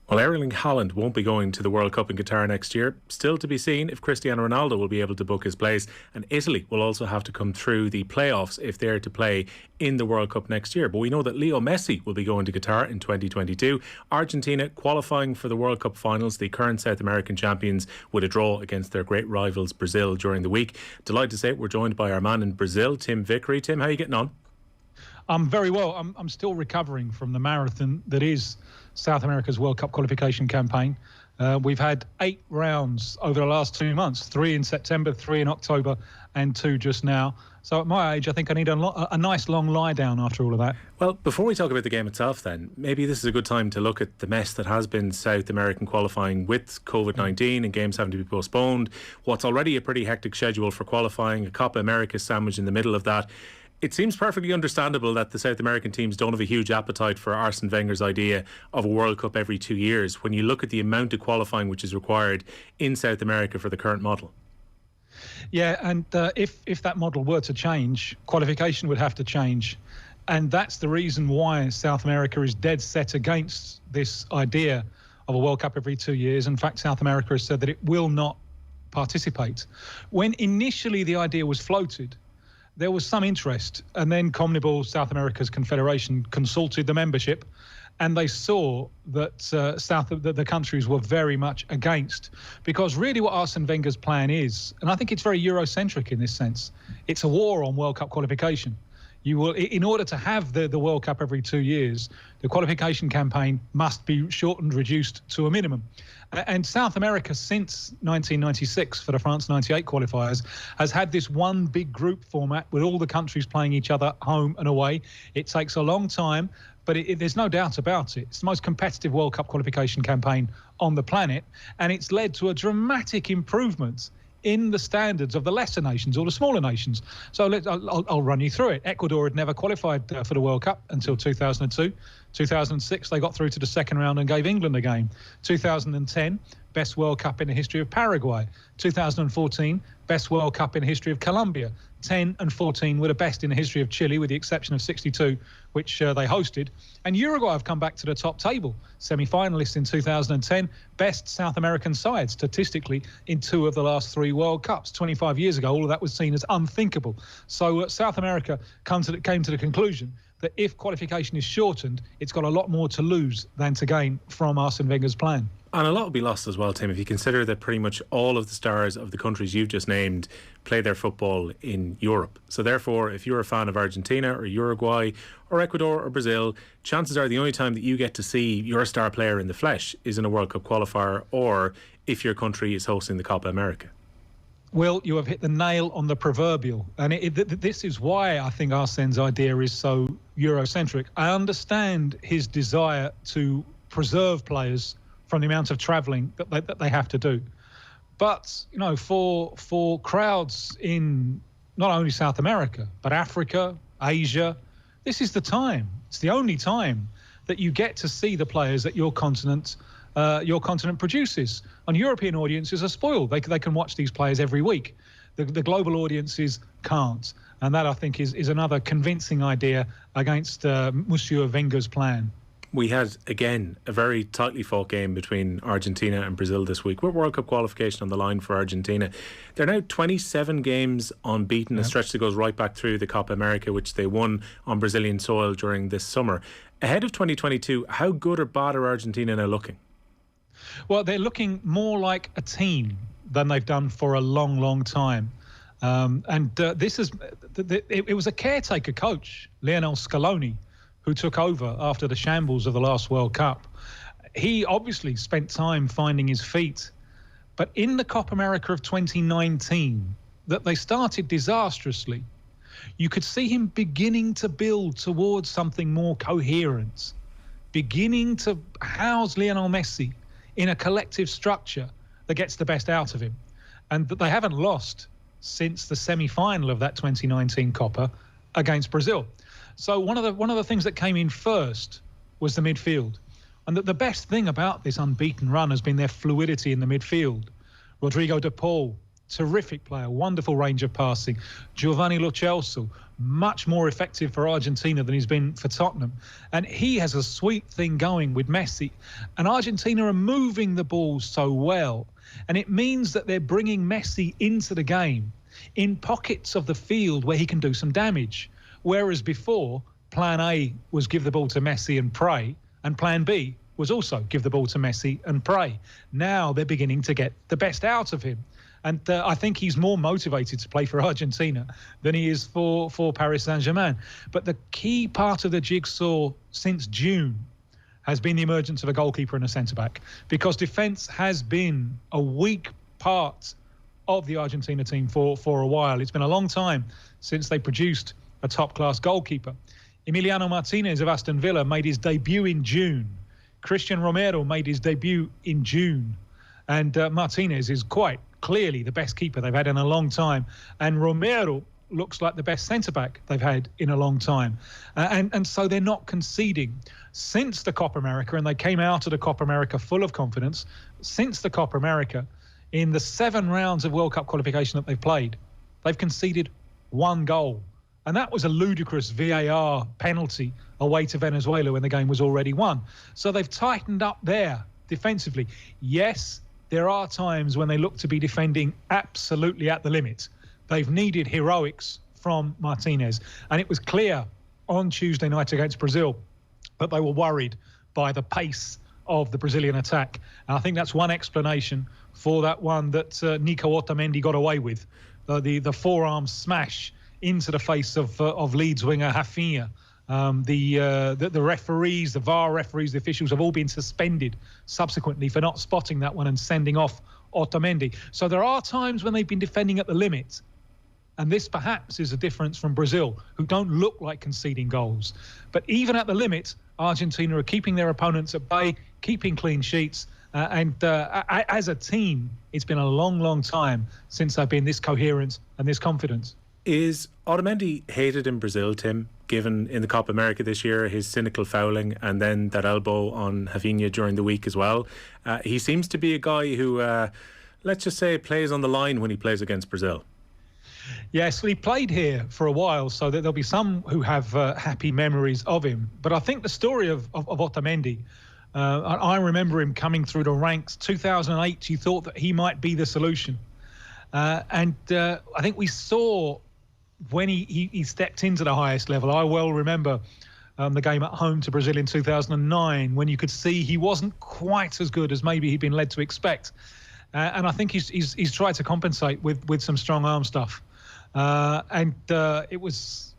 Well, Erling Haaland won't be going to the World Cup in Qatar next year. Still to be seen if Cristiano Ronaldo will be able to book his place. And Italy will also have to come through the playoffs if they're to play in the World Cup next year. But we know that Leo Messi will be going to Qatar in 2022. Argentina qualifying for the World Cup finals, the current South American champions, with a draw against their great rivals Brazil during the week. Delighted to say we're joined by our man in Brazil, Tim Vickery. Tim, how are you getting on? I'm very well. I'm still recovering from the marathon that is South America's World Cup qualification campaign. We've had 8 rounds over the last 2 months, 3 in September, 3 in October, and 2 just now. So at my age, I think I need a nice long lie down after all of that. Well, before we talk about the game itself then, maybe this is a good time to look at the mess that has been South American qualifying with COVID-19 and games having to be postponed. What's already a pretty hectic schedule for qualifying, a Copa America sandwich in the middle of that. It seems perfectly understandable that the South American teams don't have a huge appetite for Arsene Wenger's idea of a World Cup every 2 years when you look at the amount of qualifying which is required in South America for the current model. Yeah, and if that model were to change, qualification would have to change. And that's the reason why South America is dead set against this idea of a World Cup every 2 years. In fact, South America has said that it will not participate. When initially the idea was floated, there was some interest, and then CONMEBOL, South America's confederation, consulted the membership, and they saw that the countries were very much against, because really what Arsene Wenger's plan is, and I think it's very Eurocentric in this sense, it's a war on World Cup qualification. You will, in order to have the World Cup every 2 years, the qualification campaign must be shortened, reduced to a minimum. And South America, since 1996, for the France 98 qualifiers, has had this one big group format with all the countries playing each other home and away. It takes a long time, but there's no doubt about it. It's the most competitive World Cup qualification campaign on the planet, and it's led to a dramatic improvement in the standards of the lesser nations or the smaller nations. So I'll run you through it. Ecuador had never qualified for the World Cup until 2002. 2006, they got through to the second round and gave England a game. 2010, best World Cup in the history of Paraguay. 2014, best World Cup in the history of Colombia. 10 and 14 were the best in the history of Chile, with the exception of 62, which they hosted. And Uruguay have come back to the top table, semi-finalists in 2010, best South American side statistically in 2 of the last 3 World Cups. 25 years ago, all of that was seen as unthinkable. So South America came to the conclusion that if qualification is shortened, it's got a lot more to lose than to gain from Arsene Wenger's plan. And a lot will be lost as well, Tim, if you consider that pretty much all of the stars of the countries you've just named play their football in Europe. So therefore, if you're a fan of Argentina or Uruguay or Ecuador or Brazil, chances are the only time that you get to see your star player in the flesh is in a World Cup qualifier, or if your country is hosting the Copa America. Well, you have hit the nail on the proverbial. And this is why I think Arsene's idea is so Eurocentric. I understand his desire to preserve players from the amount of travelling that they have to do. But, you know, for crowds in not only South America, but Africa, Asia, this is the time. It's the only time that you get to see the players that your continent produces. And European audiences are spoiled. They can watch these players every week. The global audiences can't. And that, I think, is another convincing idea against Monsieur Wenger's plan. We had, again, a very tightly fought game between Argentina and Brazil this week, with World Cup qualification on the line for Argentina. They're now 27 games unbeaten, a stretch that goes right back through the Copa America, which they won on Brazilian soil during this summer. Ahead of 2022, how good or bad are Argentina now looking? Well, they're looking more like a team than they've done for a long, long time. It was a caretaker coach, Lionel Scaloni, who took over after the shambles of the last World Cup. He obviously spent time finding his feet. But in the Copa America of 2019, that they started disastrously, you could see him beginning to build towards something more coherent, beginning to house Lionel Messi in a collective structure that gets the best out of him. And that they haven't lost since the semi-final of that 2019 Copa against Brazil. So one of the things that came in first was the midfield. And the best thing about this unbeaten run has been their fluidity in the midfield. Rodrigo de Paul, terrific player, wonderful range of passing. Giovanni Lo Celso, much more effective for Argentina than he's been for Tottenham. And he has a sweet thing going with Messi. And Argentina are moving the ball so well. And it means that they're bringing Messi into the game in pockets of the field where he can do some damage. Whereas before, plan A was give the ball to Messi and pray, and plan B was also give the ball to Messi and pray. Now they're beginning to get the best out of him. And I think he's more motivated to play for Argentina than he is for Paris Saint-Germain. But the key part of the jigsaw since June has been the emergence of a goalkeeper and a centre-back, because defence has been a weak part of the Argentina team for a while. It's been a long time since they produced a top-class goalkeeper. Emiliano Martinez of Aston Villa made his debut in June. Christian Romero made his debut in June. And Martinez is quite clearly the best keeper they've had in a long time. And Romero looks like the best centre-back they've had in a long time. And so they're not conceding. Since the Copa America, and they came out of the Copa America full of confidence, since the Copa America, in the 7 rounds of World Cup qualification that they've played, they've conceded 1 goal. And that was a ludicrous VAR penalty away to Venezuela when the game was already won. So they've tightened up there defensively. Yes, there are times when they look to be defending absolutely at the limit. They've needed heroics from Martinez. And it was clear on Tuesday night against Brazil that they were worried by the pace of the Brazilian attack. And I think that's one explanation for that one that Nico Otamendi got away with, the forearm smash into the face of Leeds winger Raphinha. The referees, the VAR referees, the officials have all been suspended subsequently for not spotting that one and sending off Otamendi. So there are times when they've been defending at the limit. And this perhaps is a difference from Brazil, who don't look like conceding goals. But even at the limit, Argentina are keeping their opponents at bay, keeping clean sheets. And as a team, it's been a long, long time since they've been this coherent and this confident. Is Otamendi hated in Brazil, Tim, given in the Copa America this year his cynical fouling and then that elbow on Raphinha during the week as well? He seems to be a guy who, let's just say, plays on the line when he plays against Brazil. Yes, well, he played here for a while, so that there'll be some who have happy memories of him. But I think the story of Otamendi, I remember him coming through the ranks. 2008, you thought that he might be the solution. And I think we saw when he stepped into the highest level. I well remember the game at home to Brazil in 2009, when you could see he wasn't quite as good as maybe he'd been led to expect. And I think he's tried to compensate with some strong arm stuff. It was,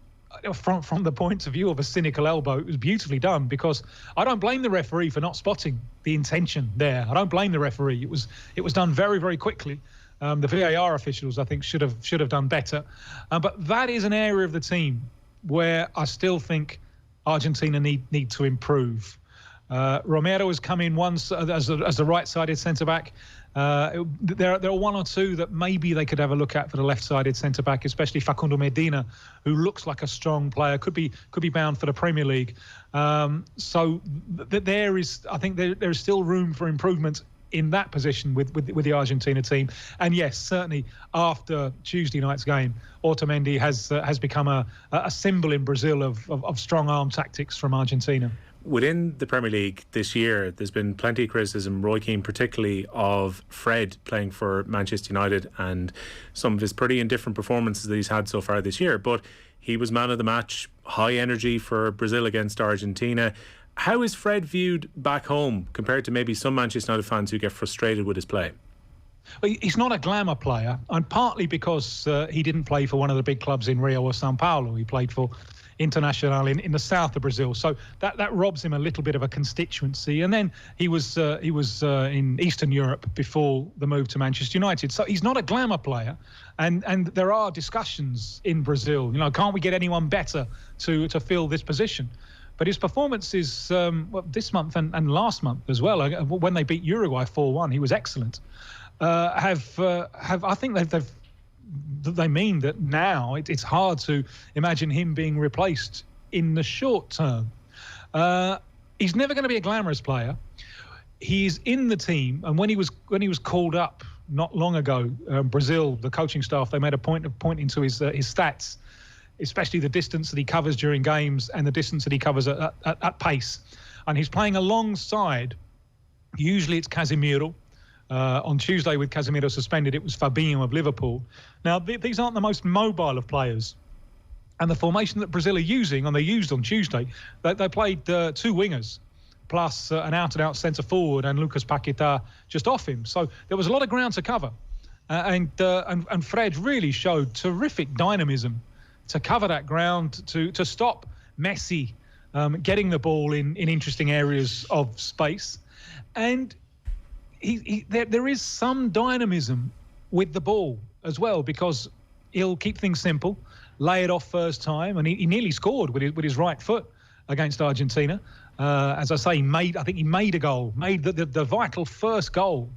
from the point of view of a cynical elbow, it was beautifully done, because I don't blame the referee for not spotting the intention there. I don't blame the referee. It was done very, very quickly. The VAR officials, I think, should have done better. But that is an area of the team where I still think Argentina need to improve. Romero has come in once as the right-sided centre-back. There are 1 or 2 that maybe they could have a look at for the left-sided centre-back, especially Facundo Medina, who looks like a strong player, could be bound for the Premier League. So there is still room for improvement in that position with the Argentina team. And yes, certainly after Tuesday night's game, Otamendi has become a symbol in Brazil of strong arm tactics from Argentina. Within the Premier League this year, there's been plenty of criticism, Roy Keane particularly, of Fred playing for Manchester United and some of his pretty indifferent performances that he's had so far this year. But he was man of the match, high energy for Brazil against Argentina. How is Fred viewed back home compared to maybe some Manchester United fans who get frustrated with his play? Well, he's not a glamour player, and partly because he didn't play for one of the big clubs in Rio or Sao Paulo. He played for Internacional in the south of Brazil, so that robs him a little bit of a constituency. And then he was in Eastern Europe before the move to Manchester United, so he's not a glamour player. And there are discussions in Brazil. Can't we get anyone better to fill this position? But his performances this month and last month as well, when they beat Uruguay 4-1, he was excellent. I think they mean that now it's hard to imagine him being replaced in the short term. He's never going to be a glamorous player. He's in the team, and when he was called up not long ago, Brazil, the coaching staff, they made a point of pointing to his stats, especially the distance that he covers during games and the distance that he covers at pace. And he's playing alongside, usually it's Casemiro. On Tuesday, with Casemiro suspended, it was Fabinho of Liverpool. Now, these aren't the most mobile of players. And the formation that Brazil are using, and they used on Tuesday, they played 2 wingers, plus an out-and-out centre-forward and Lucas Paquetá just off him. So there was a lot of ground to cover. And Fred really showed terrific dynamism to cover that ground, to stop Messi getting the ball in interesting areas of space. And there is some dynamism with the ball as well, because he'll keep things simple, lay it off first time, and he nearly scored with his right foot against Argentina. As I say, I think he made a goal, made the vital first goal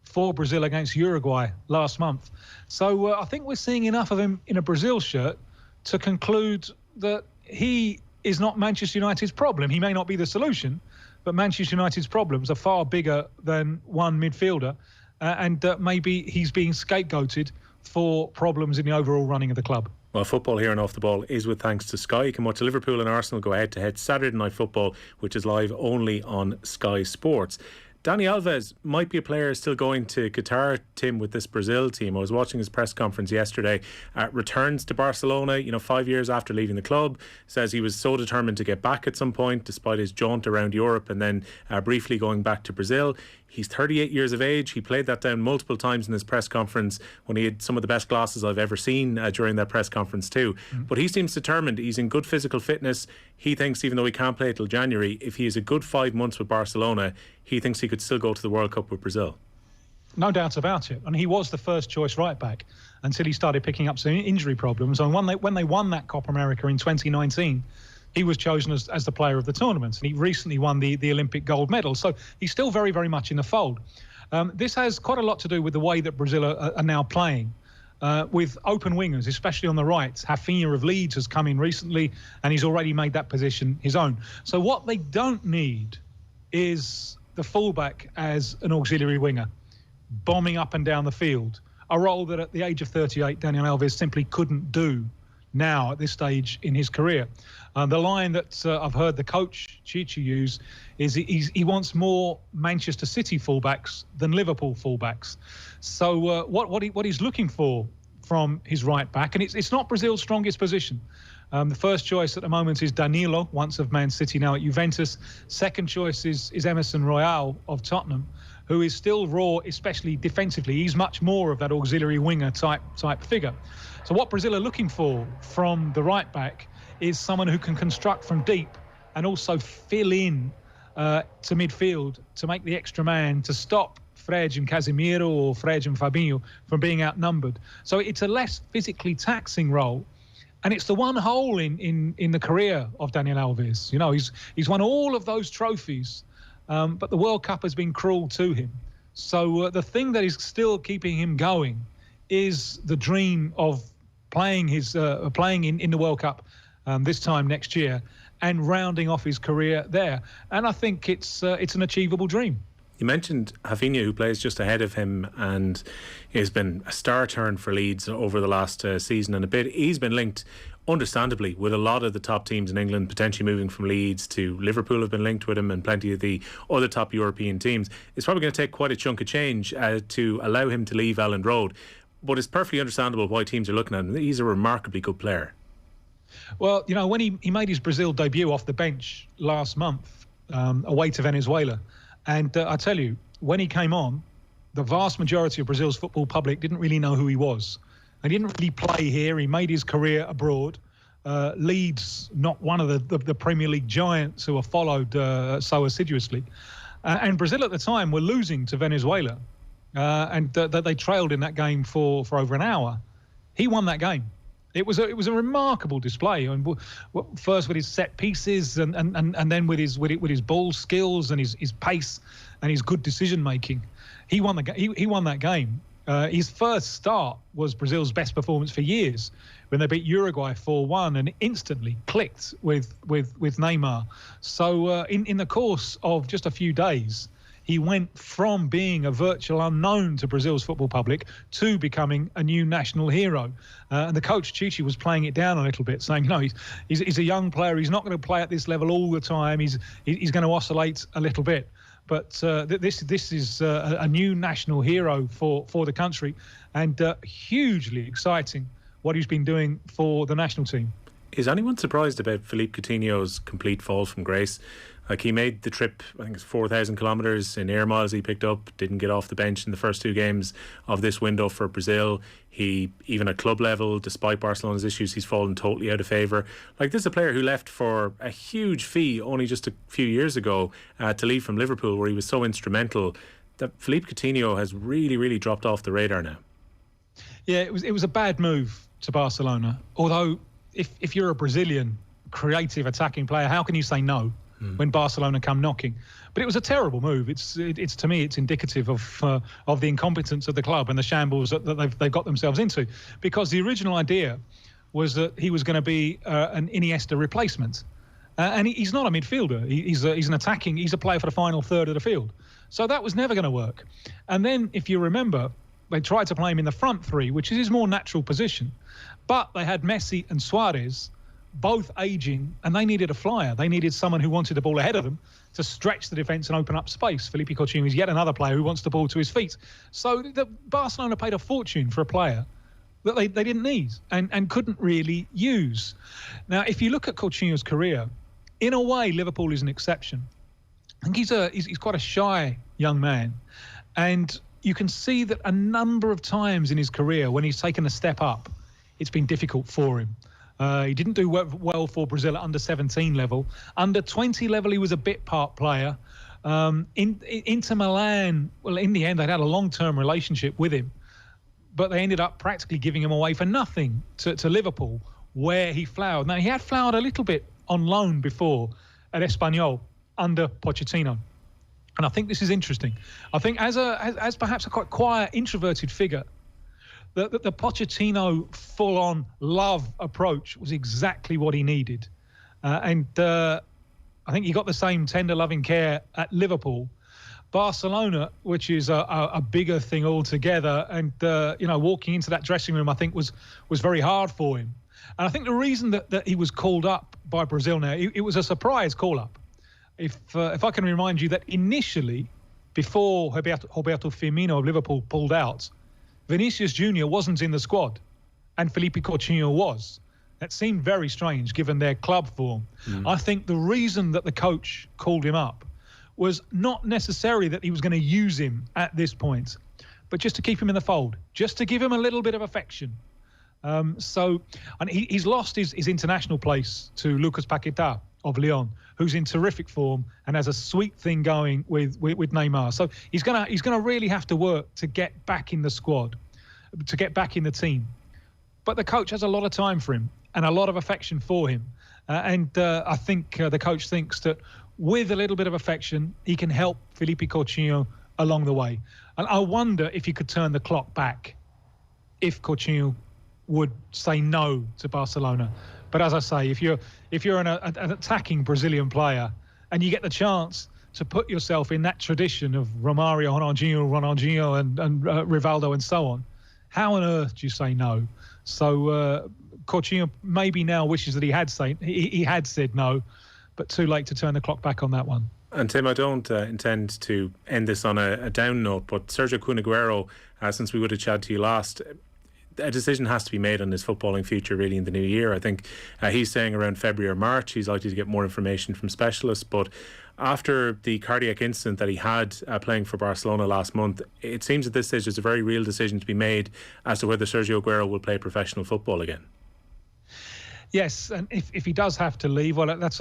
for Brazil against Uruguay last month. So I think we're seeing enough of him in a Brazil shirt to conclude that he is not Manchester United's problem. He may not be the solution, but Manchester United's problems are far bigger than one midfielder, and maybe he's being scapegoated for problems in the overall running of the club. Well, football here and Off the Ball is with thanks to Sky. You can watch Liverpool and Arsenal go head-to-head Saturday Night Football, which is live only on Sky Sports. Dani Alves might be a player still going to Qatar, Tim, with this Brazil team. I was watching his press conference yesterday. Returns to Barcelona, 5 years after leaving the club. Says he was so determined to get back at some point, despite his jaunt around Europe and then briefly going back to Brazil. He's 38 years of age. He played that down multiple times in his press conference when he had some of the best glasses I've ever seen during that press conference too. But he seems determined. He's in good physical fitness. He thinks, even though he can't play till January, if he has a good 5 months with Barcelona, he thinks he could still go to the World Cup with Brazil. No doubt about it. And he was the first choice right back until he started picking up some injury problems. And when they won that Copa America in 2019, he was chosen as the player of the tournament. And he recently won the Olympic gold medal. So he's still very, very much in the fold. This has quite a lot to do with the way that Brazil are now playing. With open wingers, especially on the right. Raphinha of Leeds has come in recently, and he's already made that position his own. So what they don't need is the fullback as an auxiliary winger, bombing up and down the field, a role that at the age of 38, Dani Alves simply couldn't do now at this stage in his career. The line that I've heard the coach, Chichi, use is he wants more Manchester City fullbacks than Liverpool fullbacks. So what he's looking for from his right back, and it's not Brazil's strongest position. The first choice at the moment is Danilo, once of Man City, now at Juventus. Second choice is Emerson Royal of Tottenham, who is still raw, especially defensively. He's much more of that auxiliary winger type figure. So what Brazil are looking for from the right back is someone who can construct from deep and also fill in to midfield to make the extra man, to stop Fred and Casemiro or Fred and Fabinho from being outnumbered. So it's a less physically taxing role. And it's the one hole in the career of Dani Alves. He's won all of those trophies, but the World Cup has been cruel to him. So the thing that is still keeping him going is the dream of playing in the World Cup this time next year and rounding off his career there. And I think it's an achievable dream. You mentioned Raphinha, who plays just ahead of him, and has been a star turn for Leeds over the last season and a bit. He's been linked, understandably, with a lot of the top teams in England, potentially moving from Leeds to Liverpool have been linked with him, and plenty of the other top European teams. It's probably going to take quite a chunk of change to allow him to leave Elland Road. But it's perfectly understandable why teams are looking at him. He's a remarkably good player. Well, when he made his Brazil debut off the bench last month, away to Venezuela, and I tell you, when he came on, the vast majority of Brazil's football public didn't really know who he was. He didn't really play here. He made his career abroad. Leeds, not one of the Premier League giants who are followed so assiduously. And Brazil at the time were losing to Venezuela. And they trailed in that game for over an hour. He won that game. It was a remarkable display. And first with his set pieces, and then with his ball skills and his pace and his good decision making. He won that game. His first start was Brazil's best performance for years, when they beat Uruguay 4-1 and instantly clicked with Neymar. So in the course of just a few days, he went from being a virtual unknown to Brazil's football public to becoming a new national hero. And the coach, Chichi, was playing it down a little bit, saying, no, he's a young player. He's not going to play at this level all the time. He's going to oscillate a little bit. But this is a new national hero for the country, and hugely exciting what he's been doing for the national team. Is anyone surprised about Philippe Coutinho's complete fall from grace? Like, he made the trip, I think it's 4,000 kilometres in air miles he picked up, didn't get off the bench in the first 2 games of this window for Brazil. He, even at club level, despite Barcelona's issues, he's fallen totally out of favour. Like, this is a player who left for a huge fee only just a few years ago to leave from Liverpool, where he was so instrumental, that Philippe Coutinho has really, really dropped off the radar now. Yeah, it was a bad move to Barcelona. Although, if you're a Brazilian creative attacking player, how can you say no when Barcelona come knocking? But it was a terrible move. It's to me, it's indicative of the incompetence of the club and the shambles that they've got themselves into. Because the original idea was that he was going to be an Iniesta replacement, and he's not a midfielder. He's a player for the final third of the field. So that was never going to work. And then, if you remember, they tried to play him in the front three, which is his more natural position. But they had Messi and Suarez both aging, and they needed a flyer. They needed someone who wanted the ball ahead of them to stretch the defence and open up space. Philippe Coutinho is yet another player who wants the ball to his feet. So Barcelona paid a fortune for a player that they didn't need and couldn't really use. Now, if you look at Coutinho's career, in a way, Liverpool is an exception. I think he's quite a shy young man. And you can see that a number of times in his career when he's taken a step up, it's been difficult for him. He didn't do well for Brazil at under 17 level. Under 20 level, he was a bit part player. Inter Milan, well, in the end, they'd had a long-term relationship with him, but they ended up practically giving him away for nothing to Liverpool, where he flowered. Now, he had flowered a little bit on loan before at Espanyol under Pochettino. And I think this is interesting. I think as perhaps a quite quiet, introverted figure, the Pochettino full-on love approach was exactly what he needed. And I think he got the same tender loving care at Liverpool. Barcelona, which is a bigger thing altogether, and walking into that dressing room, I think was very hard for him. And I think the reason that he was called up by Brazil now, it was a surprise call-up. If I can remind you that initially, before Roberto Firmino of Liverpool pulled out, Vinicius Jr. wasn't in the squad, and Philippe Coutinho was. That seemed very strange given their club form. I think the reason that the coach called him up was not necessarily that he was going to use him at this point, but just to keep him in the fold, just to give him a little bit of affection. And he's lost his international place to Lucas Paquetá of Lyon, who's in terrific form and has a sweet thing going with Neymar. So he's gonna really have to work to get back in the squad, to get back in the team. But the coach has a lot of time for him and a lot of affection for him. I think the coach thinks that with a little bit of affection, he can help Philippe Coutinho along the way. And I wonder if he could turn the clock back if Coutinho would say no to Barcelona. But as I say, if you're an attacking Brazilian player and you get the chance to put yourself in that tradition of Romario, Ronaldinho and Rivaldo and so on, how on earth do you say no? So Coutinho maybe now wishes that he had said no, but too late to turn the clock back on that one. And Tim, I don't intend to end this on a down note, but Sergio Aguero, since we would have chatted to you last, a decision has to be made on his footballing future really in the new year. I think he's saying around February or March he's likely to get more information from specialists, but after the cardiac incident that he had playing for Barcelona last month, it seems at this stage there's a very real decision to be made as to whether Sergio Aguero will play professional football again. Yes, and if he does have to leave, well, it's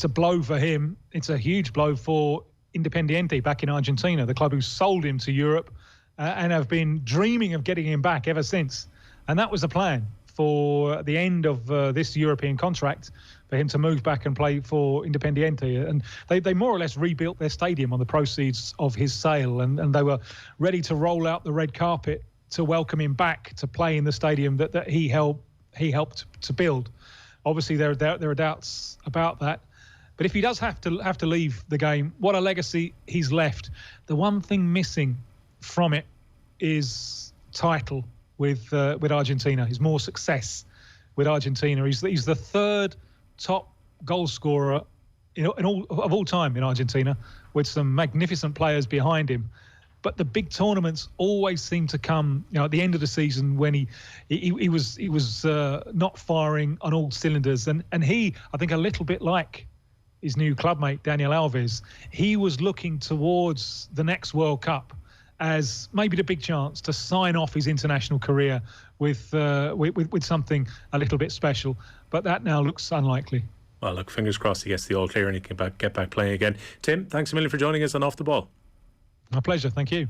a blow for him. It's a huge blow for Independiente back in Argentina, the club who sold him to Europe and have been dreaming of getting him back ever since. And that was the plan for the end of this European contract, for him to move back and play for Independiente. And they more or less rebuilt their stadium on the proceeds of his sale. And they were ready to roll out the red carpet to welcome him back to play in the stadium that he helped to build. Obviously, there are doubts about that. But if he does have to leave the game, what a legacy he's left. The one thing missing from it is title with Argentina. Is more success with Argentina. He's the third top goal scorer in all time in Argentina, with some magnificent players behind him. But the big tournaments always seem to come, at the end of the season when he was not firing on all cylinders. And he, I think, a little bit like his new clubmate Daniel Alves, he was looking towards the next World Cup as maybe the big chance to sign off his international career with something a little bit special. But that now looks unlikely. Well, look, fingers crossed he gets the all clear and he can get back playing again. Tim, thanks a million for joining us on Off the Ball. My pleasure. Thank you.